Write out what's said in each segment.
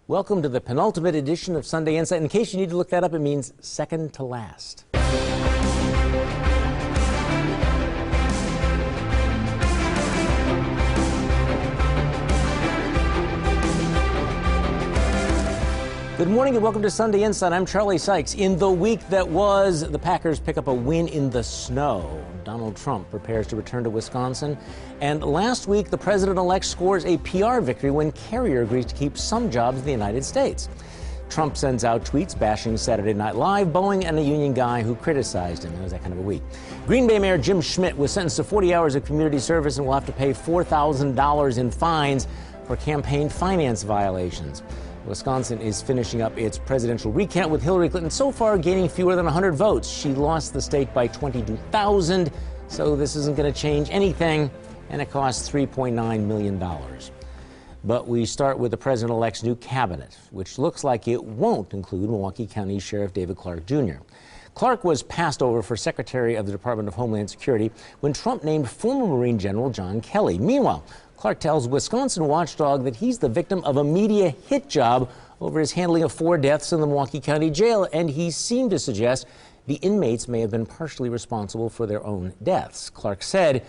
Welcome to the penultimate edition of Sunday Insight. In case you need to look that up, it means second to last. Good morning and welcome to Sunday Insight. I'm Charlie Sykes. In the week that was, the Packers pick up a win in the snow. Donald Trump prepares to return to Wisconsin. And last week, the president-elect scores a PR victory when Carrier agrees to keep some jobs in the United States. Trump sends out tweets bashing Saturday Night Live, Boeing, and a union guy who criticized him. It was that kind of a week. Green Bay Mayor Jim Schmidt was sentenced to 40 hours of community service and will have to pay $4,000 in fines for campaign finance violations. Wisconsin is finishing up its presidential recount with Hillary Clinton so far gaining fewer than 100 votes. She lost the state by 22,000, so this isn't going to change anything, and it costs $3.9 million. But we start with the president-elect's new cabinet, which looks like it won't include Milwaukee County Sheriff David Clarke Jr. Clarke was passed over for Secretary of the Department of Homeland Security when Trump named former Marine General John Kelly. Meanwhile, Clarke tells Wisconsin Watchdog that he's the victim of a media hit job over his handling of 4 deaths in the Milwaukee County Jail, and he seemed to suggest the inmates may have been partially responsible for their own deaths. Clarke said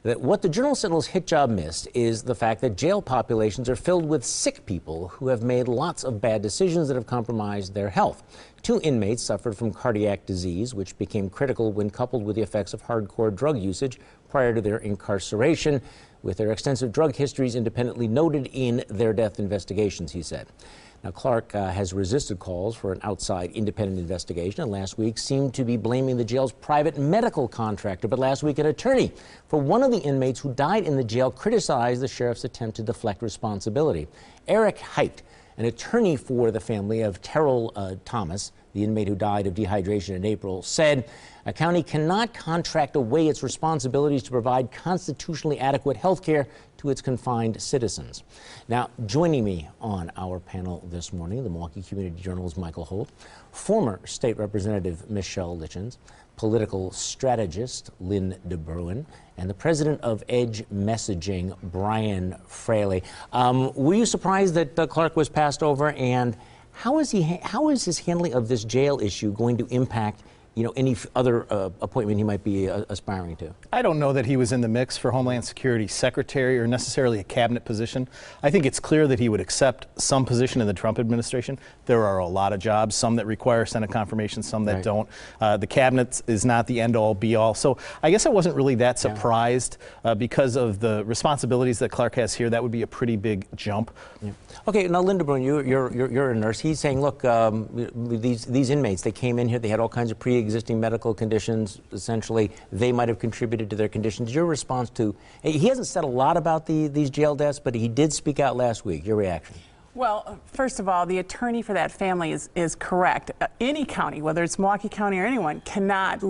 that what the Journal-Sentinel's hit job missed is the fact that jail populations are filled with sick people who have made lots of bad decisions that have compromised their health. 2 inmates suffered from cardiac disease, which became critical when coupled with the effects of hardcore drug usage prior to their incarceration, with their extensive drug histories independently noted in their death investigations, he said. Now, Clarke has resisted calls for an outside independent investigation, and last week seemed to be blaming the jail's private medical contractor. But last week, an attorney for one of the inmates who died in the jail criticized the sheriff's attempt to deflect responsibility. Eric Height, an attorney for the family of Terrell Thomas, the inmate who died of dehydration in April, said a county cannot contract away its responsibilities to provide constitutionally adequate health care to its confined citizens. Now, joining me on our panel this morning, the Milwaukee Community Journal's Michael Holt, former State Representative Michelle Litchens, political strategist Lynn DeBruin, and the president of Edge Messaging, Brian Fraley. Were you surprised that Clarke was passed over, and how is his handling of this jail issue going to impact any other appointment he might be aspiring to? I don't know that he was in the mix for Homeland Security Secretary or necessarily a cabinet position. I think it's clear that he would accept some position in the Trump administration. There are a lot of jobs, some that require Senate confirmation, some that don't. The cabinet is not the end-all, be-all. So I guess I wasn't really that surprised because of the responsibilities that Clarke has here. That would be a pretty big jump. Yeah. Okay, now Linda Brun, you're a nurse. He's saying, look, these inmates, they came in here, they had all kinds of pre-existing medical conditions. Essentially, they might have contributed to their conditions. Your response to, he hasn't said a lot about these jail deaths, but he did speak out last week. Your reaction? Well, first of all, the attorney for that family is correct. Any county, whether it's Milwaukee County or anyone, cannot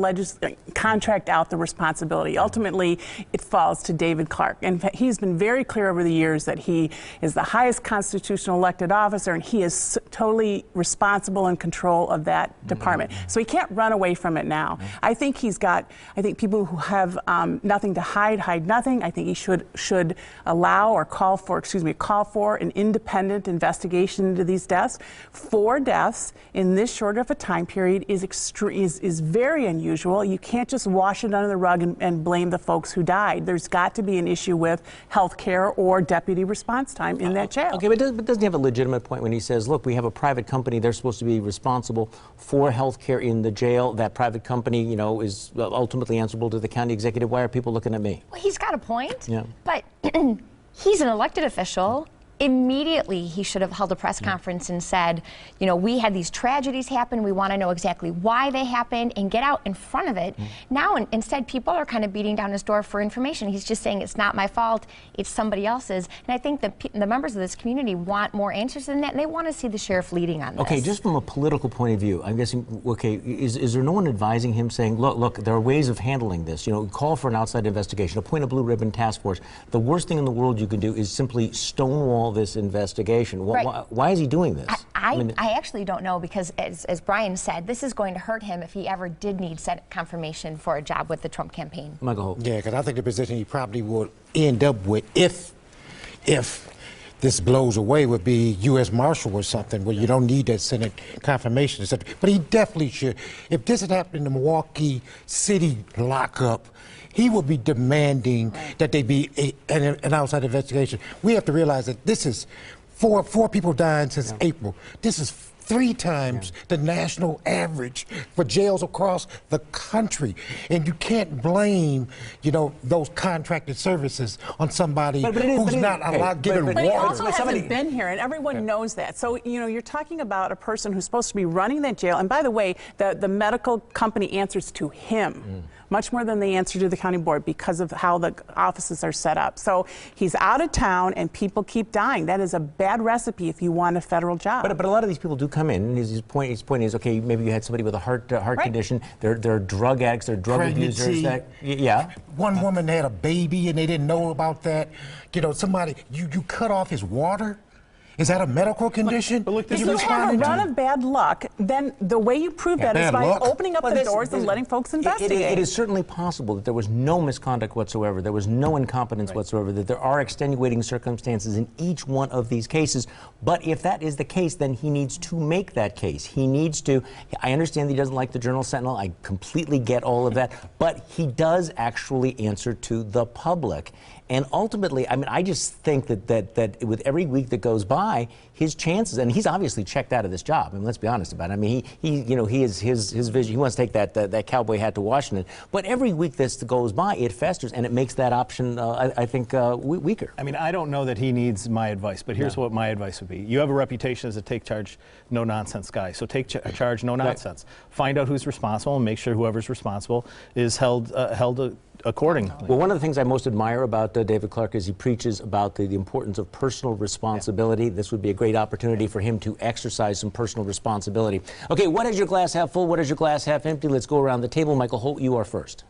contract out the responsibility. Ultimately, it falls to David Clarke. And he's been very clear over the years that he is the highest constitutional elected officer, and he is totally responsible and control of that department. So he can't run away from it now. I think people who have nothing to hide nothing. I think he should allow or call for an independent investigation into these deaths. 4 deaths in this short of a time period is very unusual. You can't just wash it under the rug and blame the folks who died. There's got to be an issue with health care or deputy response time in that jail. Okay, but doesn't he have a legitimate point when he says, look, we have a private company, they're supposed to be responsible for health care in the jail. That private company, is ultimately answerable to the county executive. Why are people looking at me? Well, he's got a point, yeah. But he's an elected official. Immediately, he should have held a press conference and said, we had these tragedies happen. We want to know exactly why they happened and get out in front of it. Now, instead, people are kind of beating down his door for information. He's just saying it's not my fault, it's somebody else's. And I think the members of this community want more answers than that, and they want to see the sheriff leading on this. Okay, just from a political point of view, I'm guessing, okay, is there no one advising him saying, look, there are ways of handling this? Call for an outside investigation, appoint a blue ribbon task force. The worst thing in the world you can do is simply stonewall this investigation. Right. Why is he doing this? I actually don't know, because as Brian said, this is going to hurt him if he ever did need Senate confirmation for a job with the Trump campaign. Michael Holt. Yeah, because I think the position he probably would end up with if this blows away would be U.S. Marshal or something, where you don't need that Senate confirmation, etc. But he definitely should. If this had happened in the Milwaukee City lockup, he will be demanding that they be an outside investigation. We have to realize that this is four people dying since April. This is 3 times the national average for jails across the country. And you can't blame, those contracted services on somebody who's not allowed given water. But he also hasn't been here, and everyone knows that. So, you're talking about a person who's supposed to be running that jail. And by the way, the medical company answers to him. Much more than they answer to the county board because of how the offices are set up. So he's out of town and people keep dying. That is a bad recipe if you want a federal job. But a lot of these people do come in, and his point is, okay, maybe you had somebody with a heart condition. They're drug addicts, they're drug abusers. One woman had a baby and they didn't know about that. Somebody, you cut off his water. Is that a medical condition? But look, if you have a run of bad luck, then the way you prove that is by opening up the doors and letting folks investigate. It is certainly possible that there was no misconduct whatsoever, there was no incompetence whatsoever, that there are extenuating circumstances in each one of these cases. But if that is the case, then he needs to make that case. He needs to. I understand that he doesn't like the Journal-Sentinel. I completely get all of that. But he does actually answer to the public. And ultimately, I just think that with every week that goes by, his chances, and he's obviously checked out of this job. Let's be honest about it. He is his vision. He wants to take that cowboy hat to Washington. But every week this goes by, it festers, and it makes that option, I think, weaker. I don't know that he needs my advice, but here's what my advice would be. You have a reputation as a take charge, no nonsense guy. So take charge, no nonsense. Find out who's responsible and make sure whoever's responsible is held accordingly. Well, one of the things I most admire about David Clark is he preaches about the importance of personal responsibility. This would be a great opportunity for him to exercise some personal responsibility. Okay, what is your glass half full? What is your glass half empty? Let's go around the table. Michael Holt, you are first.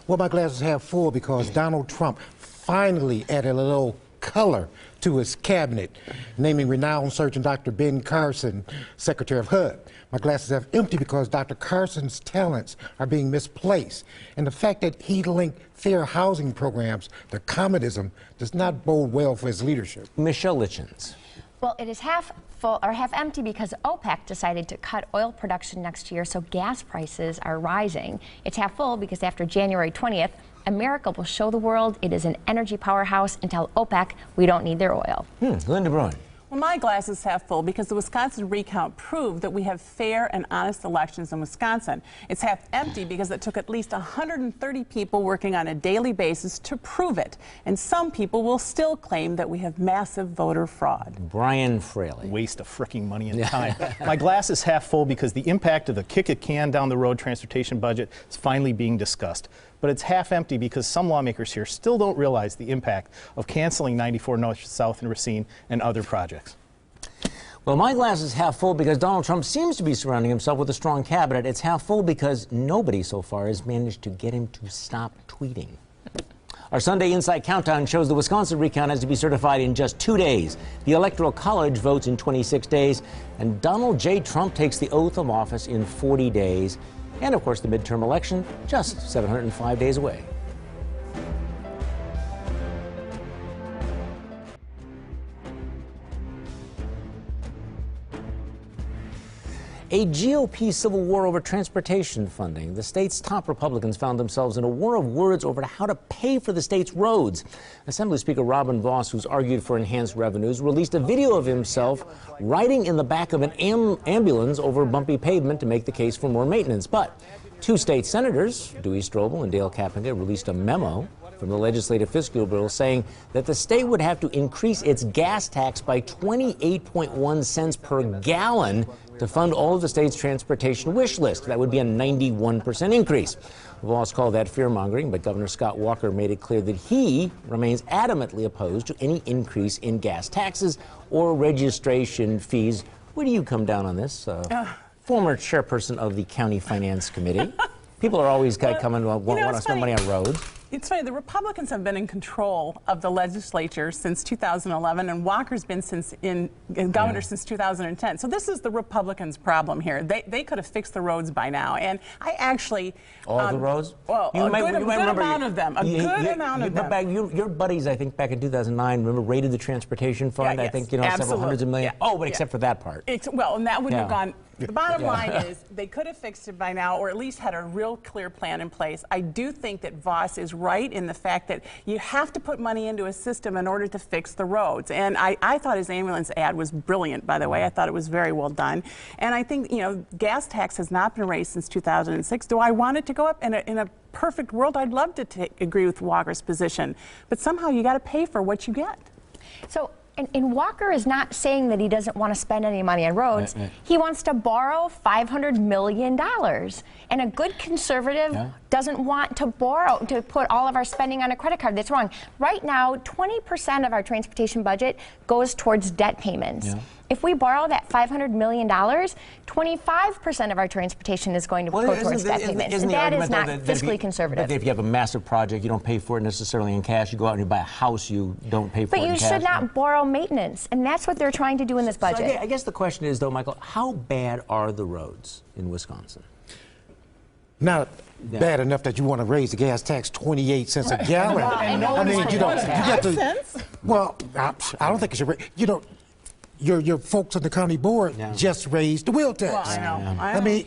Well, my glass is half full because Donald Trump finally added a little color to his cabinet, naming renowned surgeon Dr. Ben Carson Secretary of HUD. My glass is half empty because Dr. Carson's talents are being misplaced. And the fact that he linked fair housing programs to communism does not bode well for his leadership. Michelle Litchens. Well, it is half full or half empty because OPEC decided to cut oil production next year, so gas prices are rising. It's half full because after January 20th, America will show the world it is an energy powerhouse and tell OPEC we don't need their oil. Linda Bruin. Well, my glass is half full because the Wisconsin recount proved that we have fair and honest elections in Wisconsin. It's half empty because it took at least 130 people working on a daily basis to prove it. And some people will still claim that we have massive voter fraud. Brian Fraley. Waste of fricking money and time. My glass is half full because the impact of the kick a can down the road transportation budget is finally being discussed. But it's half empty because some lawmakers here still don't realize the impact of canceling 94 North, South, and Racine and other projects. Well, my glass is half full because Donald Trump seems to be surrounding himself with a strong cabinet. It's half full because nobody so far has managed to get him to stop tweeting. Our Sunday Insight Countdown shows the Wisconsin recount has to be certified in just 2 days. The Electoral College votes in 26 days, and Donald J. Trump takes the oath of office in 40 days. And, of course, the midterm election just 705 days away. A GOP civil war over transportation funding. The state's top Republicans found themselves in a war of words over how to pay for the state's roads. Assembly Speaker Robin Vos, who's argued for enhanced revenues, released a video of himself riding in the back of an ambulance over bumpy pavement to make the case for more maintenance. But two state senators, Dewey Strobel and Dale Kapinga, released a memo from the Legislative Fiscal Bureau saying that the state would have to increase its gas tax by 28.1 cents per gallon to fund all of the state's transportation wish list. That would be a 91% increase. Voss called that fear-mongering, but Governor Scott Walker made it clear that he remains adamantly opposed to any increase in gas taxes or registration fees. Where do you come down on this? Former chairperson of the County Finance Committee. People are always coming to want to spend money on roads. It's funny, the Republicans have been in control of the legislature since 2011, and Walker's been governor since 2010. So this is the Republicans' problem here. They could have fixed the roads by now. And I actually... All the roads? Well, a good amount of them. A good amount of them. Your buddies, I think, back in 2009, remember, raided the transportation fund? Yeah, I yes, think, several hundreds of million. Yeah. Oh, but except for that part. Well, and that wouldn't have gone... The bottom line is they could have fixed it by now, or at least had a real clear plan in place. I do think that Voss is right in the fact that you have to put money into a system in order to fix the roads. And I thought his ambulance ad was brilliant, by the way. I thought it was very well done. And I think, gas tax has not been raised since 2006. Do I want it to go up? In a perfect world, I'd love to agree with Walker's position. But somehow you got to pay for what you get. So. And Walker is not saying that he doesn't want to spend any money on roads. He wants to borrow $500 million. And a good conservative doesn't want to borrow, to put all of our spending on a credit card. That's wrong. Right now, 20% of our transportation budget goes towards debt payments. If we borrow that $500 million, 25% of our transportation is going to go towards debt payments. And that is not fiscally conservative. But if you have a massive project, you don't pay for it necessarily in cash. You go out and you buy a house, you don't pay for it in cash. But you should not borrow maintenance, and that's what they're trying to do in this budget. So I guess the question is, though, Michael, how bad are the roads in Wisconsin? Not bad enough that you want to raise the gas tax 28 cents a gallon. I mean, you got to. Well, I don't think it should. Your folks on the county board just raised the wheel tax. Well, I know.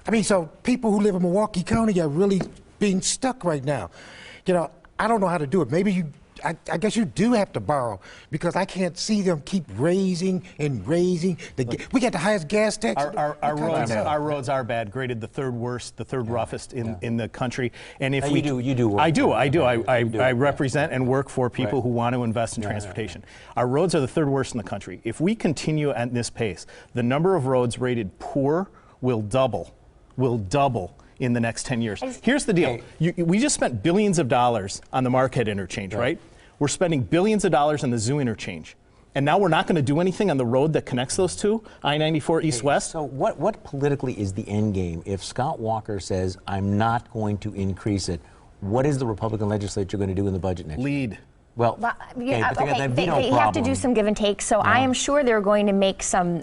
I mean, so people who live in Milwaukee County are really being stuck right now. I don't know how to do it. Maybe I guess you do have to borrow, because I can't see them keep raising and raising. We got the highest gas tax. Our roads are bad, graded the third worst, the third roughest in the country. And if you do work. I do. I represent and work for people who want to invest in transportation. Our roads are the third worst in the country. If we continue at this pace, the number of roads rated poor will double in the next 10 years. Here's the deal. We just spent billions of dollars on the Marquette interchange, right? We're spending billions of dollars on the Zoo interchange. And now we're not going to do anything on the road that connects those two, I-94 east-west? So what politically is the end game? If Scott Walker says, I'm not going to increase it, what is the Republican legislature going to do in the budget next year? Lead. Well, they have to do some give and take. So I am sure they're going to make some.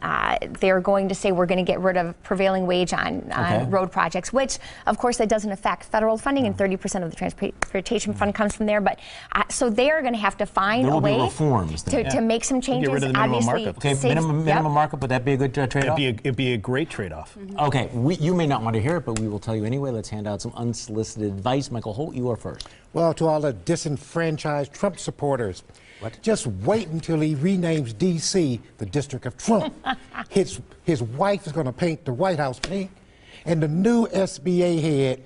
They're going to say we're going to get rid of prevailing wage on road projects, which, of course, that doesn't affect federal funding, and 30% of the transportation fund comes from there. But so they are going to have to find a way to make some changes. Get rid of the minimum markup. Okay, minimum markup. Would that be a good trade-off? It'd be a great trade-off. Okay, you may not want to hear it, but we will tell you anyway. Let's hand out some unsolicited advice. Michael Holt, you are first. Well, to all the disenfranchised Trump supporters, just wait until he renames D.C. the District of Trump. His wife is going to paint the White House pink, and the new SBA head,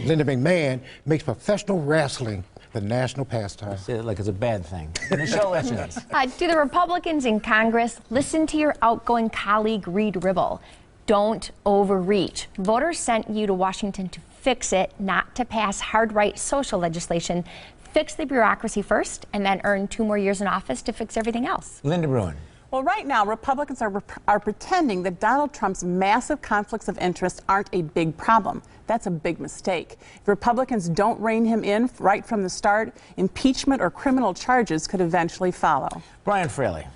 Linda McMahon, makes professional wrestling the national pastime. Say it like it's a bad thing. Michelle Lessons. To the Republicans in Congress, listen to your outgoing colleague Reed Ribble. Don't overreach. Voters sent you to Washington to fix it, not to pass hard-right social legislation. Fix the bureaucracy first, and then earn 2 more years in office to fix everything else. Linda Bruin. Well, right now, Republicans are pretending that Donald Trump's massive conflicts of interest aren't a big problem. That's a big mistake. If Republicans don't rein him in right from the start, impeachment or criminal charges could eventually follow. Brian Fraley.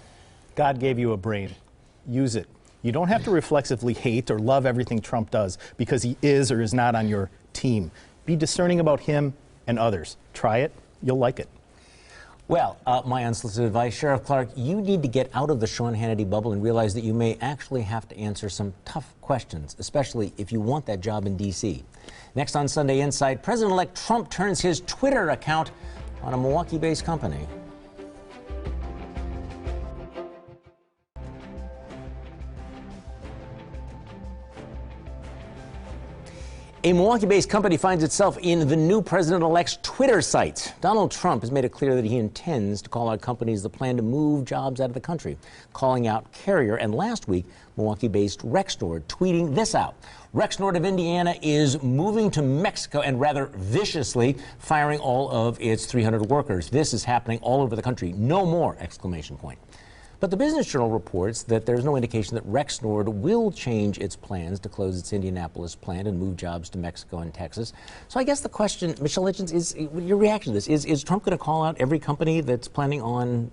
God gave you a brain. Use it. You don't have to reflexively hate or love everything Trump does because he is or is not on your team. Be discerning about him and others. Try it. You'll like it. Well, my unsolicited advice, Sheriff Clark, you need to get out of the Sean Hannity bubble and realize that you may actually have to answer some tough questions, especially if you want that job in D.C. Next on Sunday Insight, President-elect Trump turns his Twitter account on a Milwaukee-based company. A Milwaukee-based company finds itself in the new president-elect's Twitter site. Donald Trump has made it clear that he intends to call out companies that plan to move jobs out of the country, calling out Carrier, and last week, Milwaukee-based Rexnord tweeting this out. Rexnord of Indiana is moving to Mexico and rather viciously firing all of its 300 workers. This is happening all over the country. No more! Exclamation point. But the Business Journal reports that there's no indication that Rexnord will change its plans to close its Indianapolis plant and move jobs to Mexico and Texas. So I guess the question, Michelle Hitchens, is your reaction to this. Is Trump going to call out every company that's planning on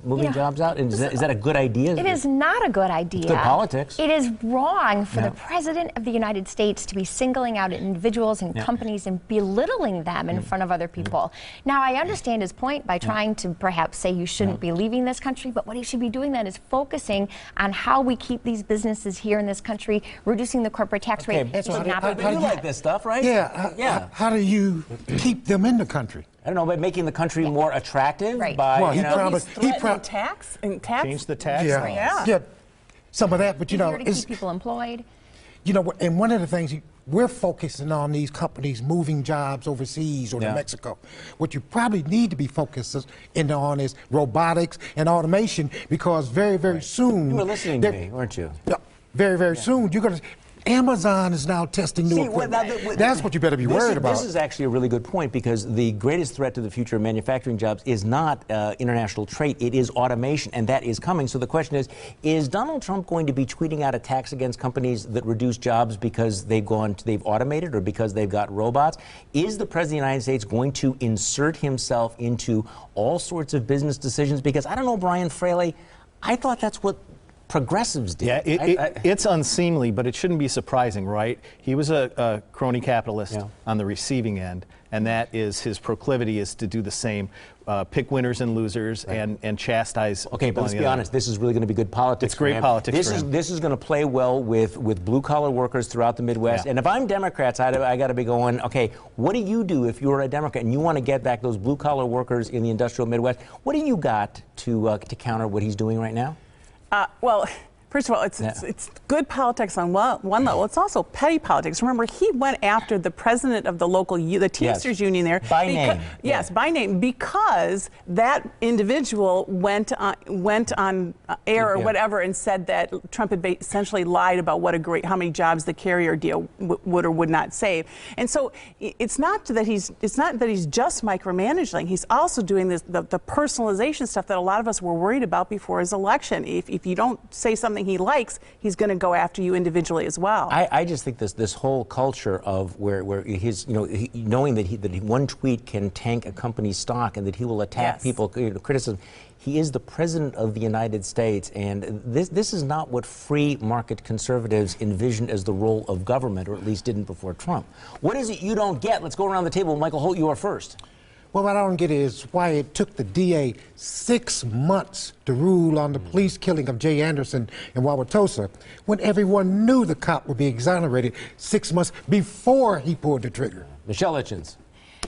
moving jobs out? And is that a good idea? It is not a good idea. It's good politics. It is wrong for the President of the United States to be singling out individuals and companies and belittling them in front of other people. Now, I understand his point by trying to perhaps say you shouldn't be leaving this country, but what he should be doing then is focusing on how we keep these businesses here in this country, reducing the corporate tax rate. But you like this stuff, right? Yeah. How do you keep them in the country? I don't know, by making the country more attractive? Right. By, Well, you know, he tax? Change the tax. Yeah, some of that, but you know, Easier to keep people employed. You know, and one of the things we're focusing on these companies moving jobs overseas or to Mexico. What you probably need to be focusing on is robotics and automation, because very, very soon. You were listening to me, weren't you? Very, very soon you're going to. Amazon is now testing new equipment. That's what you better be worried about. This is actually a really good point, because the greatest threat to the future of manufacturing jobs is not international trade, it is automation, and that is coming. So the question is Donald Trump going to be tweeting out attacks against companies that reduce jobs because they've automated or because they've got robots? Is the President of the United States going to insert himself into all sorts of business decisions? Because I don't know, Brian Fraley, I thought that's what progressives did. Yeah, it's unseemly, but it shouldn't be surprising, right? He was a crony capitalist on the receiving end, and that is his proclivity is to do the same, pick winners and losers and chastise. Okay, but let's be honest, this is really going to be good politics. It's great politics for him. This is going to play well with blue-collar workers throughout the Midwest. And if I'm Democrats, I got to be going, okay, what do you do if you're a Democrat and you want to get back those blue-collar workers in the industrial Midwest? What do you got to counter what he's doing right now? Well, first of all, it's good politics on one level. It's also petty politics. Remember, he went after the president of the local, the Teamsters union there. By name. Yes, by name, because that individual went on air or whatever and said that Trump had essentially lied about how many jobs the carrier deal would or would not save. And so it's not that he's just micromanaging. He's also doing the personalization stuff that a lot of us were worried about before his election. If you don't say something he likes, he's going to go after you individually as well. I just think this whole culture of where his knowing that one tweet can tank a company's stock and that he will attack people, criticism. He is the President of the United States, and this is not what free market conservatives envisioned as the role of government, or at least didn't before Trump. What is it you don't get? Let's go around the table. Michael Holt, you are first. Well, what I don't get is why it took the DA 6 months to rule on the police killing of Jay Anderson in Wauwatosa, when everyone knew the cop would be exonerated 6 months before he pulled the trigger. Michelle Hitchens.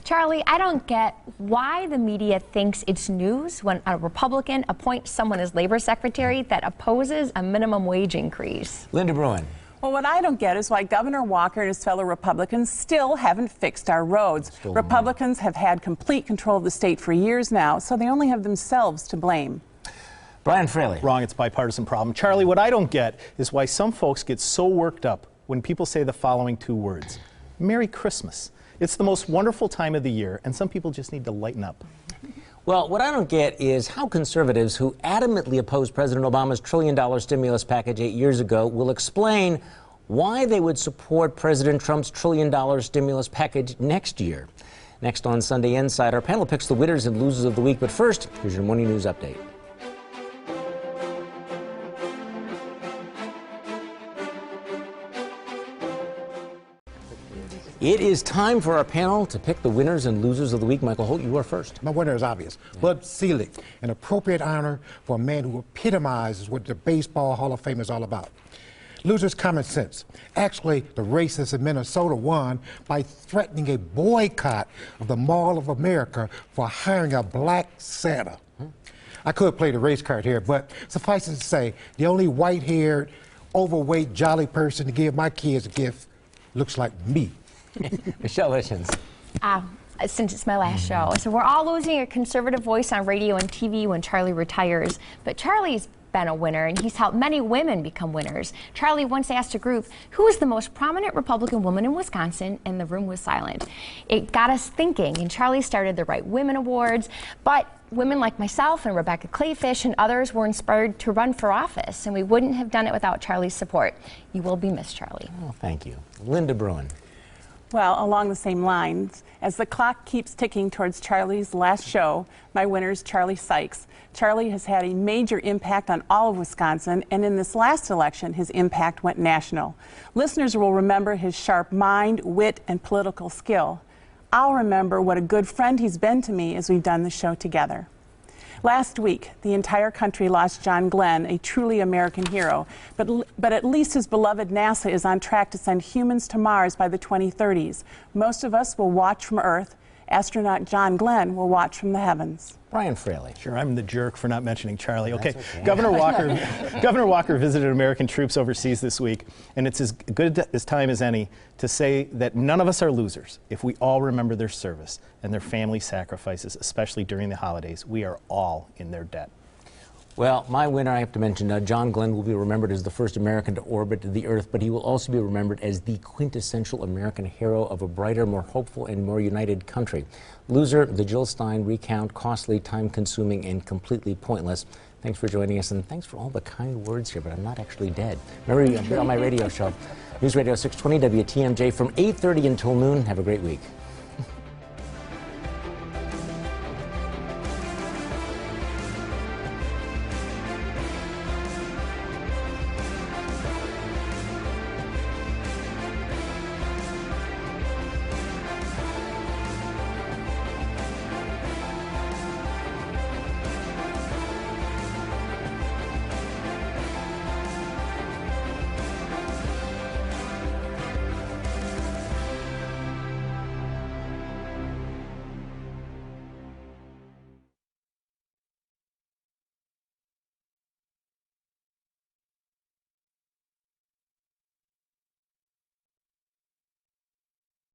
Charlie, I don't get why the media thinks it's news when a Republican appoints someone as labor secretary that opposes a minimum wage increase. Linda Bruin. Well, what I don't get is why Governor Walker and his fellow Republicans still haven't fixed our roads. Republicans have had complete control of the state for years now, so they only have themselves to blame. Brian Fraley. Wrong, it's a bipartisan problem. Charlie, what I don't get is why some folks get so worked up when people say the following two words: Merry Christmas. It's the most wonderful time of the year, and some people just need to lighten up. Well, what I don't get is how conservatives who adamantly opposed President Obama's $1 trillion stimulus package 8 years ago will explain why they would support President Trump's $1 trillion stimulus package next year. Next on Sunday Inside, our panel picks the winners and losers of the week. But first, here's your morning news update. It is time for our panel to pick the winners and losers of the week. Michael Holt, you are first. My winner is obvious. Bud Selig, an appropriate honor for a man who epitomizes what the Baseball Hall of Fame is all about. Losers, common sense. Actually, the racists in Minnesota won by threatening a boycott of the Mall of America for hiring a black Santa. I could play the race card here, but suffice it to say, the only white-haired, overweight, jolly person to give my kids a gift looks like me. Michelle Hitchens. Since it's my last show. So we're all losing a conservative voice on radio and TV when Charlie retires. But Charlie's been a winner, and he's helped many women become winners. Charlie once asked a group, who is the most prominent Republican woman in Wisconsin, and the room was silent. It got us thinking, and Charlie started the Right Women Awards, but women like myself and Rebecca Clayfish and others were inspired to run for office, and we wouldn't have done it without Charlie's support. You will be missed, Charlie. Oh, thank you. Linda Bruin. Well, along the same lines, as the clock keeps ticking towards Charlie's last show, my winner is Charlie Sykes. Charlie has had a major impact on all of Wisconsin, and in this last election, his impact went national. Listeners will remember his sharp mind, wit, and political skill. I'll remember what a good friend he's been to me as we've done the show together. Last week, the entire country lost John Glenn, a truly American hero, but at least his beloved NASA is on track to send humans to Mars by the 2030s. Most of us will watch from Earth. Astronaut John Glenn will watch from the heavens. Brian Fraley. Sure, I'm the jerk for not mentioning Charlie. Okay, okay. Governor Walker visited American troops overseas this week, and it's as good a time as any to say that none of us are losers if we all remember their service and their family sacrifices, especially during the holidays. We are all in their debt. Well, my winner, I have to mention, John Glenn will be remembered as the first American to orbit the Earth, but he will also be remembered as the quintessential American hero of a brighter, more hopeful, and more united country. Loser, the Jill Stein recount, costly, time-consuming, and completely pointless. Thanks for joining us, and thanks for all the kind words here, but I'm not actually dead. Remember, you're on my radio show, News Radio 620 WTMJ from 8:30 until noon. Have a great week.